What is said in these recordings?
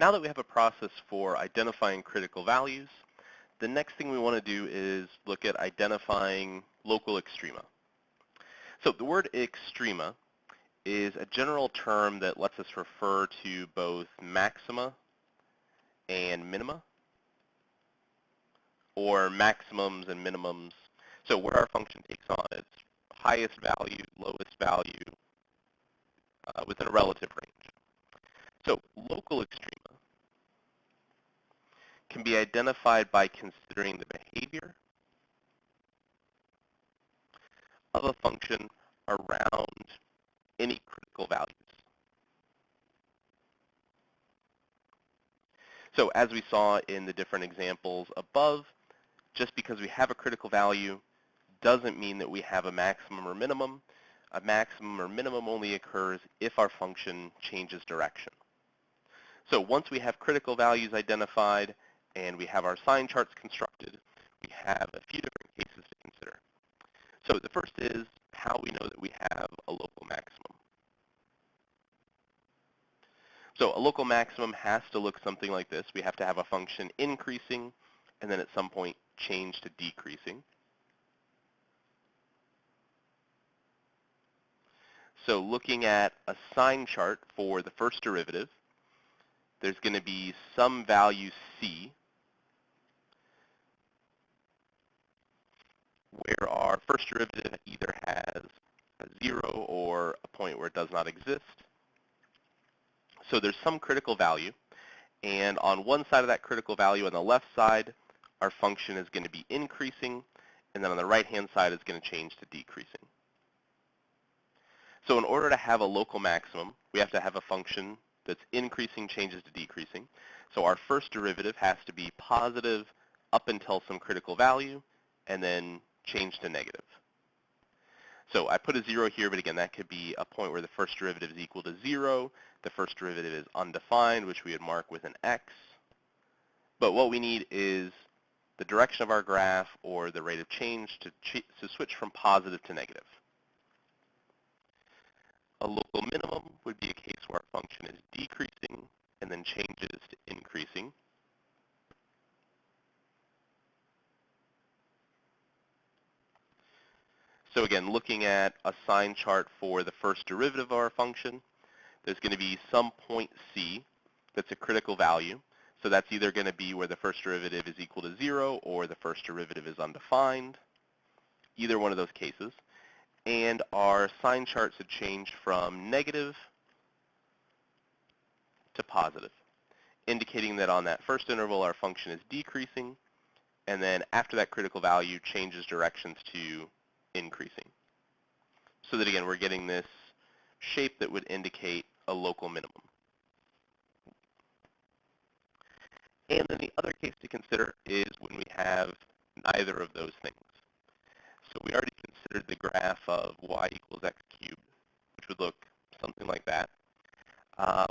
Now that we have a process for identifying critical values, the next thing we want to do is look at identifying local extrema. So the word extrema is a general term that lets us refer to both maxima and minima, or maximums and minimums. So where our function takes on its highest value, lowest value, within a relative range. So local extrema can be identified by considering the behavior of a function around any critical values. So as we saw in the different examples above, just because we have a critical value doesn't mean that we have a maximum or minimum. A maximum or minimum only occurs if our function changes direction. So once we have critical values identified and we have our sign charts constructed, we have a few different cases to consider. So the first is how we know that we have a local maximum. So a local maximum has to look something like this. We have to have a function increasing and then at some point change to decreasing. So looking at a sign chart for the first derivative, there's going to be some value c where our first derivative either has a 0 or a point where it does not exist. So there's some critical value, and on one side of that critical value, on the left side, our function is going to be increasing, and then on the right-hand side, it's going to change to decreasing. So in order to have a local maximum, we have to have a function that's increasing changes to decreasing. So our first derivative has to be positive up until some critical value, and then change to negative. So I put a 0 here, but again, that could be a point where the first derivative is equal to 0. The first derivative is undefined, which we would mark with an x. But what we need is the direction of our graph or the rate of change to switch from positive to negative. A local minimum would be a case where our function is decreasing and then changes to increasing. So again, looking at a sign chart for the first derivative of our function, there's going to be some point c that's a critical value. So that's either going to be where the first derivative is equal to 0 or the first derivative is undefined, either one of those cases. And our sign charts had changed from negative to positive, indicating that on that first interval our function is decreasing, and then after that critical value changes directions to increasing. So that again, we're getting this shape that would indicate a local minimum. And then the other case to consider is when we have neither of those things. So we already considered the graph of y equals x cubed, which would look something like that,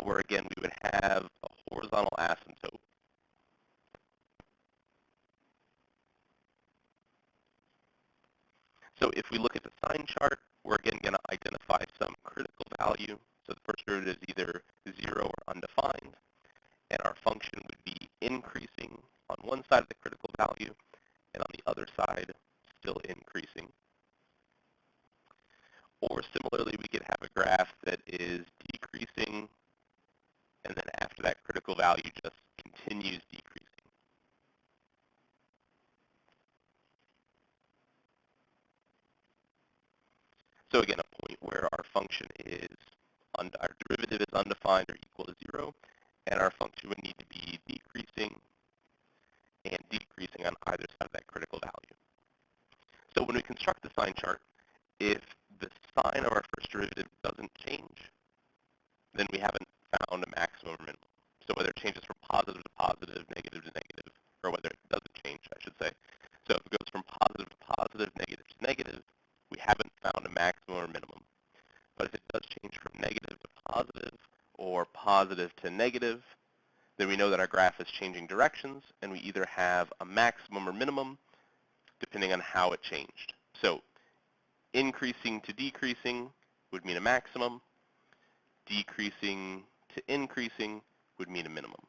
where again we would have a horizontal asymptote. So if we look at the sign chart, we're again going to identify some critical value. So the first derivative is either 0 or undefined, and our function would be increasing on one side of the critical value, and on the other side, still increasing. Or similarly, we could have a graph that is decreasing, and then after that critical value just continues decreasing. So again, a point where our function is, our derivative is undefined or equal to 0, and our function would need to be decreasing and decreasing on either side of that critical value. So when we construct the sign chart, if the sign of our first derivative doesn't change, then we haven't found a maximum or minimum. So whether it changes from positive to positive, negative to negative, or whether it doesn't change, I should say. So if it goes from positive to positive, negative to negative, we haven't found a maximum or minimum. But if it does change from negative to positive or positive to negative, then we know that our graph is changing directions, and we either have a maximum or minimum depending on how it changed. So increasing to decreasing would mean a maximum. Decreasing to increasing would mean a minimum.